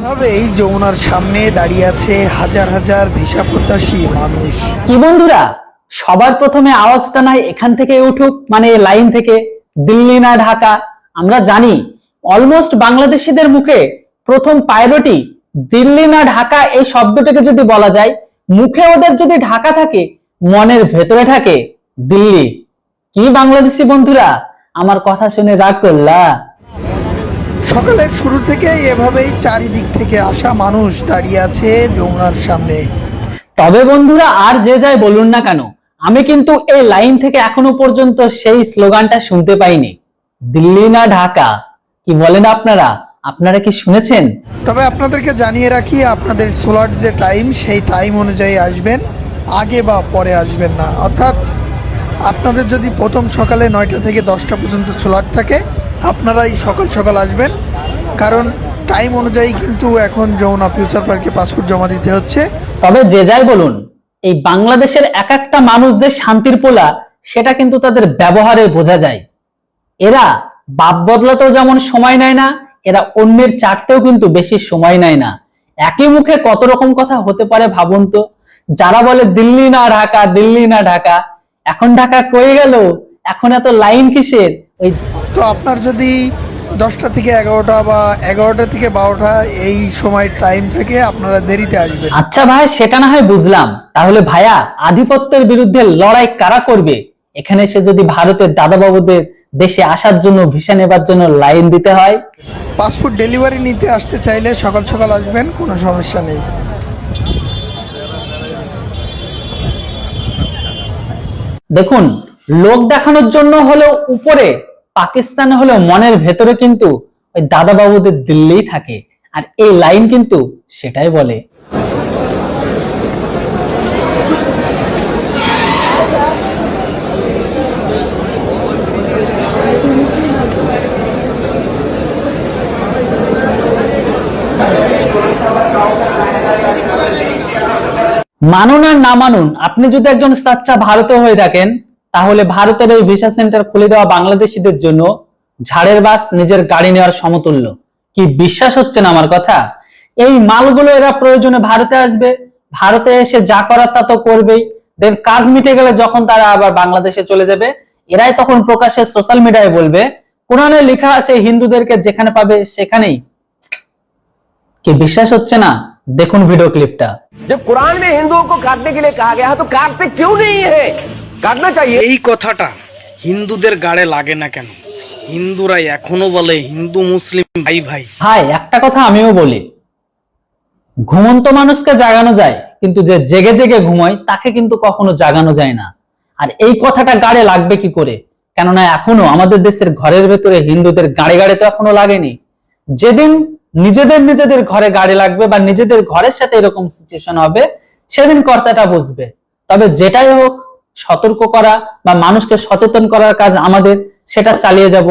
ভাবে এই যমুনার সামনে দাঁড়িয়ে আছে হাজার হাজার ভিসা প্রত্যাশী মানুষ। কি বন্ধুরা, সবার প্রথমে আওয়াজটা নাই এখান থেকে উঠুক, মানে লাইন থেকে, দিল্লি না ঢাকা। আমরা জানি অলমোস্ট বাংলাদেশিদের মুখে প্রথম প্রায়োরিটি দিল্লি না ঢাকা। এই শব্দটাকে যদি বলা যায়, মুখে ওদের যদি ঢাকা থাকে, মনের ভেতরে থাকে দিল্লি। কি বাংলাদেশি বন্ধুরা, আমার কথা শুনে রাগ করলা? সকালের শুরু থেকে এভাবেই চারিদিক থেকে আসা মানুষ দাঁড়িয়ে আছে যমুনার সামনে। তবে বন্ধুরা, আর যে যাই বলুন না কেন, আমি কিন্তু এই লাইন থেকে এখনো পর্যন্ত সেই স্লোগানটা শুনতে পাইনি, দিল্লি না ঢাকা। কি বলেন আপনারা? আপনারা কি শুনেছেন? তবে আপনাদেরকে জানিয়ে রাখি, আপনাদের স্লট যে টাইম, সেই টাইম অনুযায়ী আসবেন, আগে বা পরে আসবেন না। অর্থাৎ আপনাদের যদি প্রথম সকালে 9টা থেকে 10টা পর্যন্ত স্লট থাকে, আপনারাই সকাল সকাল আসবেন, কারণ টাইম অনুযায়ী কিন্তু এখন যমুনা ফিউচার পার্কে পাসপোর্ট জমা দিতে হচ্ছে। তবে যে যাই বলুন, এই বাংলাদেশের এক একটা মানুষ যে শান্তির পোলা, সেটা কিন্তু তাদের ব্যবহারে বোঝা যায়। এরা বাপ বদলাতেও যেমন সময় নেয় না, এরা অন্যের চাটতেও কিন্তু বেশি সময় নেয় না। একই মুখে কত রকম কথা হতে পারে ভাবুন তো। যারা বলে দিল্লি না ঢাকা, দিল্লি না ঢাকা, এখন ঢাকা কই গেল? এখন এত লাইন কিসের? ওই তো আপনার যদি 10টা থেকে 11টা বা 11টা থেকে 12টা এই সময় টাইম থাকে, আপনারা দেরিতে আসবেন। আচ্ছা ভাই, সেটা না হয় বুঝলাম। তাহলে ভাইয়া, আধিপত্যের বিরুদ্ধে লড়াই কারা করবে? এখানে এসে যদি ভারতের দাদাবাবুদের দেশে আসার জন্য, ভিসা নেবার জন্য লাইন দিতে হয়। পাসপোর্ট ডেলিভারি নিতে আসতে চাইলে সকাল সকাল আসবেন, কোনো সমস্যা নেই। দেখুন, লোক দেখানোর জন্য হলেও উপরে পাকিস্তানে হলেও মনের ভেতরে কিন্তু ওই দাদাবাবুদের দিল্লিই থাকে। আর এই লাইন কিন্তু সেটাই বলে। মানুন আর না মানুন, আপনি যদি একজন সাচ্চা ভারতীয় হয়ে থাকেন, তাহলে ভারতের এই ভিসা সেন্টার খুলে দেওয়া বাংলাদেশিদের জন্য ঝাড়ের বাস নিজের গাড়ি নেওয়ার সমতুল্য। কি বিশ্বাস হচ্ছে না আমার কথা? এই মালগুলো এরা প্রয়োজনে ভারতে আসবে, ভারতে এসে যা করার তা তো করবেই। দেন কাজ মিটে গেলে যখন তারা আবার বাংলাদেশে চলে যাবে, এরাই তখন প্রকাশ্যে সোশ্যাল মিডিয়ায় বলবে কোরআনে লেখা আছে হিন্দুদেরকে যেখানে পাবে সেখানেই। কি বিশ্বাস হচ্ছে না? দেখুন ভিডিও ক্লিপটা। जब कुरान में हिंदुओं को काटने के लिए कहा गया तो काटते क्यों नहीं है? काटना चाहिए। এই কথাটা হিন্দুদের গাড়ে লাগে না কেন? হিন্দুরা এখনো বলে হিন্দু মুসলিম ভাই ভাই। ভাই, একটা কথা আমিও বলি, ঘুমন্ত মানুষকে জাগানো যায়, কিন্তু যে জেগে জেগে ঘুমায় তাকে কিন্তু কখনো জাগানো যায় না। আর এই কথাটা গাড়ে লাগবে কি করে? কেননা এখনো আমাদের দেশের ঘরের ভেতরে হিন্দুদের গাড়ে গাড়ে তো এখনো লাগেনি। যেদিন নিজেদের ঘরে গাড়ি লাগবে বা নিজেদের ঘরের সাথে এরকম সিচুয়েশন হবে, সেদিন কর্তাটা বুঝবে। তবে যেটাই হোক, সতর্ক করা বা মানুষকে সচেতন করার কাজ আমাদের, সেটা চালিয়ে যাব।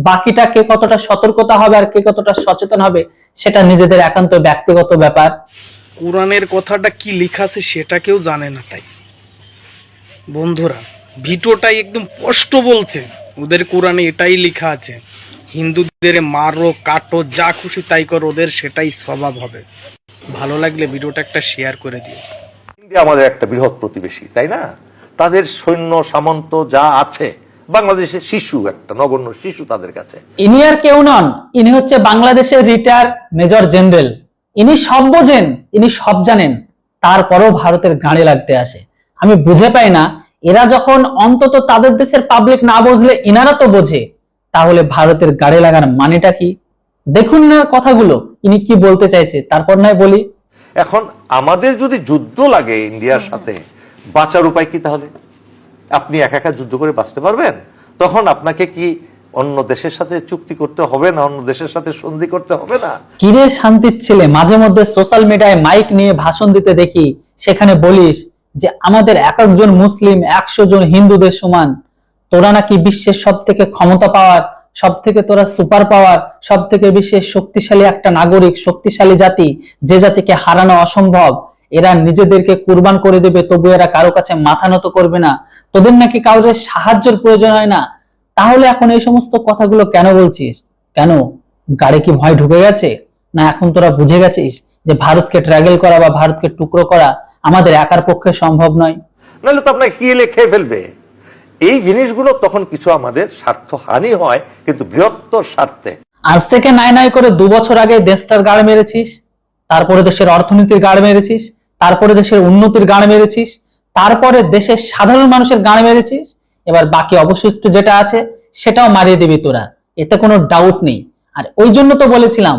বাকিটা কে কতটা সতর্কতা হবে আর কে কতটা সচেতন হবে, সেটা নিজেদের একান্ত ব্যক্তিগত ব্যাপার। কোরআনের কথাটা কি লেখা আছে সেটা কেউ জানে না। তাই বন্ধুরা, ভিডিওটাই একদম স্পষ্ট বলছে, ওদের কোরআনে এটাই লেখা আছে, হিন্দুদের মারো কাটো যা খুশি তাই করো, ওদের সেটাই স্বভাব হবে। ভালো লাগলে ভিডিওটা একটা শেয়ার করে দিও। ইন্ডিয়া আমাদের একটা বৃহৎ প্রতিবেশী, তাই না? তাদের সৈন্য সামন্ত যা আছে, বাংলাদেশের শিশু, একটা নগণ্য শিশু তাদের কাছে। ইনি আর কেউ নন, ইনি হচ্ছে বাংলাদেশের রিটায়ার মেজর জেনারেল। ইনি সব বোঝেন, ইনি সব জানেন, তারপরও ভারতের গাড়ি লাগতে আসে। আমি বুঝে পাই না, এরা যখন অন্তত তাদের দেশের পাবলিক না বুঝলে ইনারা তো বোঝে, তাহলে ভারতের গাড়ি লাগার মানেটা কি? দেখুন না কথাগুলো, ইনি কি বলতে চাইছে, তারপর নয় বলি। এখন আমাদের যদি যুদ্ধ লাগে ইন্ডিয়ার সাথে, বাঁচার উপায় কি তাহলে? আপনি একা একা যুদ্ধ করে বাঁচতে পারবেন? তখন আপনাকে কি অন্য দেশের সাথে চুক্তি করতে হবে না? অন্য দেশের সাথে সন্ধি করতে হবে না? কিরে শান্তির ছেলে, মাঝে মধ্যে সোশ্যাল মিডিয়ায় মাইক নিয়ে ভাষণ দিতে দেখি, সেখানে বলিস যে আমাদের এক একজন মুসলিম 100 জন হিন্দুদের সমান। তোরা নাকি বিশ্বের সব থেকে ক্ষমতা পাওয়ার, সব থেকে তোরা সুপার পাওয়ার, সব থেকে বিশ্বের শক্তিশালী একটা নাগরিক, শক্তিশালী জাতি, যে জাতিকে হারানো অসম্ভব। এরা নিজেদেরকে কুরবান করে দেবে, তবু এরা কারো কাছে মাথা নত করবে না। তোদের নাকি কাউরের সাহায্যের প্রয়োজন হয় না। তাহলে এখন এই সমস্ত কথাগুলো কেন বলছিস? কেন গাড়ি কি ভয় ঢুকে গেছে? না এখন তোরা বুঝে গেছিস যে ভারতকে ট্র্যাগেল করা বা ভারতকে টুকরো করা আমাদের একার পক্ষে সম্ভব নয়? নাহলে তো আপনাকে কি লেখে ফেলবে। এই জিনিসগুলো তখন কিছু আমাদের স্বার্থ হানি হয়, কিন্তু বৃহত্তর স্বার্থে। আজ থেকে নাই নাই করে 2 বছর আগে দেশটার গাড় মেরেছিস, তারপরে দেশের অর্থনীতির গাড় মেরেছিস, তারপরে দেশের উন্নতির গাড় মেরেছিস, তারপরে দেশের সাধারণ মানুষের গাড় মেরেছিস, এবার বাকি অবশিষ্ট যেটা আছে সেটাও মারিয়ে দিবি তোরা, এতে কোনো ডাউট নেই। আর ওই জন্য তো বলেছিলাম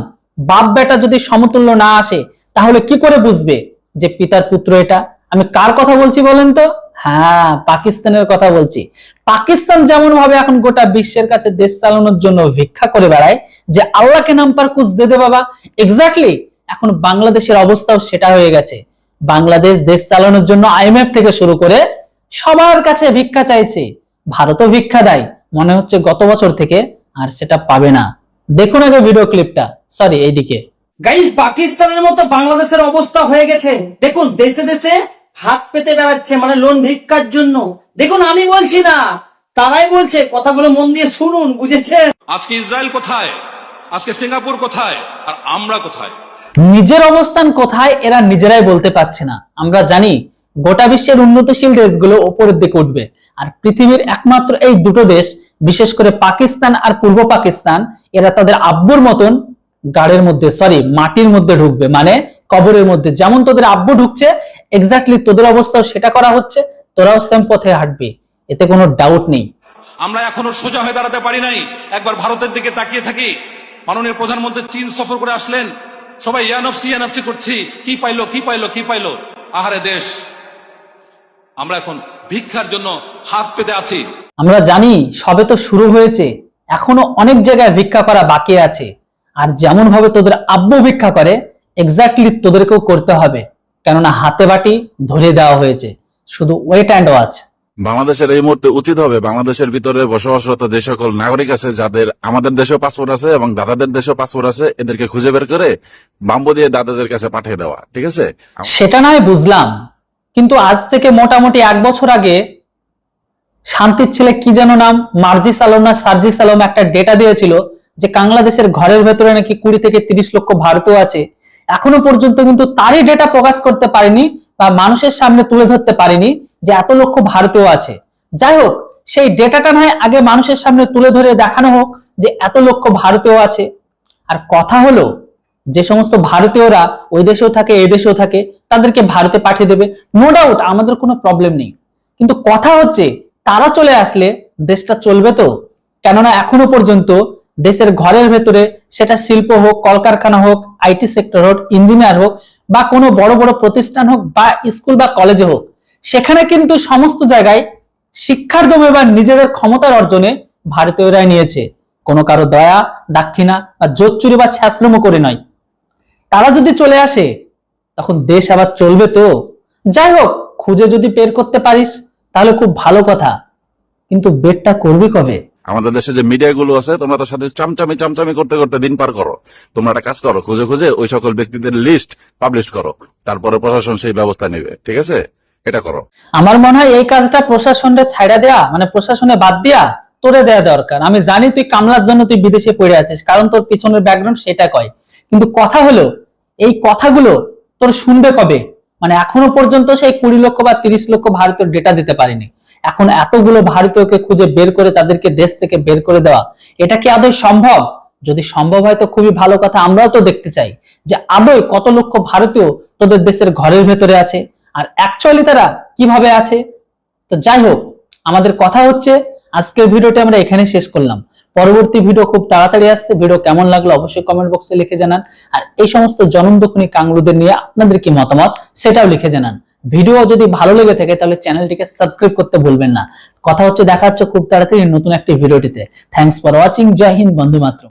বাপ বেটা যদি সমতুল্য না আসে তাহলে কি করে বুঝবে যে পিতার পুত্র এটা? আমি কার কথা বলছি বলেন তো? হ্যাঁ, পাকিস্তানের কথা বলছি। পাকিস্তান যেমন ভাবে এখন গোটা বিশ্বের কাছে দেশ চালানোর জন্য ভিক্ষা করে বেড়ায় যে আল্লাহকে নাম পার কুছ দে দে বাবা, এক্স্যাক্টলি এখন বাংলাদেশের অবস্থাও সেটা হয়ে গেছে। বাংলাদেশ দেশ চালানোর জন্য আইএমএফ থেকে শুরু করে সবার কাছে ভিক্ষা চাইছে। ভারতও ভিক্ষা দেয় মনে হচ্ছে গত বছর থেকে, আর সেটা পাবে না। দেখুন আগে ভিডিও ক্লিপটা, সরি এইদিকে। গাইস, পাকিস্তানের মতো বাংলাদেশের অবস্থা হয়ে গেছে। দেখুন দেশে দেশে হাত পেতে বেড়াচ্ছে, মানে লোন ভিক্ষার জন্য। দেখুন আমি বলছি না, তারাই বলছে। কথাগুলো মন দিয়ে শুনুন, বুঝেছেন? আজকে ইসরায়েল কোথায়, আজকে সিঙ্গাপুর কোথায়, আর আমরা কোথায়? নিজের অবস্থান কোথায় এরা নিজেরাই বলতে পারছে না। আমরা জানি গোটা বিশ্বের উন্নতশীল দেশগুলো উপরের দিকে উঠবে, আর পৃথিবীর একমাত্র এই দুটো দেশ, বিশেষ করে পাকিস্তান আর পূর্ব পাকিস্তান, এরা তাদের আব্বুর মতন গাড়ের মধ্যে, সরি মাটির মধ্যে ঢুকবে, মানে কবরের মধ্যে। যেমন তোদের আব্বু ঢুকছে, এক্স্যাক্টলি তোদের অবস্থাও সেটা করা হচ্ছে। তোরাও সেম পথে হাঁটবি, এতে কোনো ডাউট নেই। আমরা এখনো সোজা হয়ে দাঁড়াতে পারি নাই। একবার ভারতের দিকে তাকিয়ে থাকি। মাননীয় প্রধানমন্ত্রী চীন সফর করে আসলেন, সবাই ইয়ানফসি করছি, কি পাইলো কি পাইলো কি পাইলো। আহারে দেশ, আমরা এখন ভিক্ষার জন্য হাত পেতে আছি। আমরা জানি সবে তো শুরু হয়েছে, এখনো অনেক জায়গায় ভিক্ষা করা বাকি আছে। আর যেমন ভাবে তোদের আব্বু ভিক্ষা করে, এক্স্যাক্টলি তোদেরকেও করতে হবে, কেননা হাতে বাটি ধরে দেওয়া হয়েছে। শুধু ওয়েট অ্যান্ড ওয়াচ। বাংলাদেশের এই মুহূর্তে উচিত হবে বাংলাদেশের ভিতরে বসবাসরত যে সকল নাগরিক আছে, যাদের আমাদের দেশেও পাসপোর্ট আছে এবং দাদাদের দেশেও পাসপোর্ট আছে, এদেরকে খুঁজে বের করে বাম্বু দিয়ে দাদাদের কাছে পাঠিয়ে দেওয়া, ঠিক আছে? সেটা নয় বুঝলাম, কিন্তু আজ থেকে মোটামুটি 1 বছর আগে শান্তির ছেলে কি যেন নাম, মার্জিস আলম না সার্জিস আলম, একটা ডেটা দিয়েছিল যে বাংলাদেশের ঘরের ভেতরে নাকি 20 থেকে 30 লক্ষ ভারতীয় আছে। এখনো পর্যন্ত কিন্তু তারই ডেটা প্রকাশ করতে পারেনি বা মানুষের সামনে তুলে ধরতে পারেনি যে এত লক্ষ ভারতীয় আছে। যাই হোক, সেই ডেটাটা নয় আগে মানুষের সামনে তুলে ধরে দেখানো হোক যে এত লক্ষ ভারতীয় আছে। আর কথা হলো, যে সমস্ত ভারতীয়রা ওই দেশেও থাকে এই দেশেও থাকে, তাদেরকে ভারতে পাঠিয়ে দেবে, নো ডাউট, আমাদের কোনো প্রবলেম নেই। কিন্তু কথা হচ্ছে তারা চলে আসলে দেশটা চলবে তো? কেননা এখনো পর্যন্ত দেশের ঘরের ভেতরে, সেটা শিল্প হোক, কলকারখানা হোক, আইটি সেক্টর হোক, ইঞ্জিনিয়ার হোক, বা কোনো বড় বড় প্রতিষ্ঠান হোক, বা স্কুল বা কলেজে হোক, সেখানে কিন্তু সমস্ত জায়গায় শিক্ষার দমে বা নিজেদের ক্ষমতার অর্জনে ভারতীয়রাই নিয়েছে। কোনো কারো দয়া দাক্ষিণা বা জোচ্চুরি বা ছ্যাঁচড়ামো করে নয়। তারা যদি চলে আসে তখন দেশ আবার চলবে তো? যাই হোক, খুঁজে যদি বের করতে পারিস তাহলে খুব ভালো কথা, কিন্তু বেরটা করবি কবে? আমাদের দেশে যে মিডিয়া গুলো আছে, তোমরা তার সাথে চামচামি করতে করতে দিন পার করো। তোমরা একটা কাজ করো, খুঁজে খুঁজে ওই সকল ব্যক্তিদের লিস্ট পাবলিশ করো, তারপরে প্রশাসন সেই ব্যবস্থা নেবে, ঠিক আছে? এটা করো। আমার মনে হয় এই কাজটা প্রশাসনের ছাইড়া দেয়া, মানে প্রশাসনে বাদ দিয়া তোরে দেয়া দরকার। আমি জানি তুই কামলার জন্য তুই বিদেশে পড়ে আছিস, কারণ তোর পিছনের ব্যাকগ্রাউন্ড সেটা কয়। কিন্তু কথা হলো, এই কথাগুলো তোর শুনবে কবে? মানে এখনো পর্যন্ত সেই 20 লক্ষ বা 30 লক্ষ ভারতীয় ডেটা দিতে পারিনি। এখন এতগুলো ভারতীয়কে খুঁজে বের করে তাদেরকে দেশ থেকে বের করে দেওয়া, এটা কি আদৌ সম্ভব? যদি সম্ভব হয় তো খুবই ভালো কথা। আমরাও তো দেখতে চাই যে আদৌ কত লক্ষ ভারতীয় তোদের দেশের ঘরের ভেতরে আছে, আর অ্যাকচুয়ালি তারা কিভাবে আছে। তো যাই হোক, আমাদের কথা হচ্ছে আজকের ভিডিওটি আমরা এখানে শেষ করলাম। পরবর্তী ভিডিও খুব তাড়াতাড়ি আসছে। ভিডিও কেমন লাগলো অবশ্যই কমেন্ট বক্সে লিখে জানান, আর এই সমস্ত জনমদখনী কাংলুদের নিয়ে আপনাদের কি মতামত সেটাও লিখে জানান। ভিডিও যদি ভালো লেগে থাকে তাহলে চ্যানেলটিকে সাবস্ক্রাইব করতে ভুলবেন না। কথা হচ্ছে, দেখা হচ্ছে খুব তাড়াতাড়ি নতুন একটি ভিডিওটিতে। Thanks for watching. Jai Hind বন্ধু মাত্র।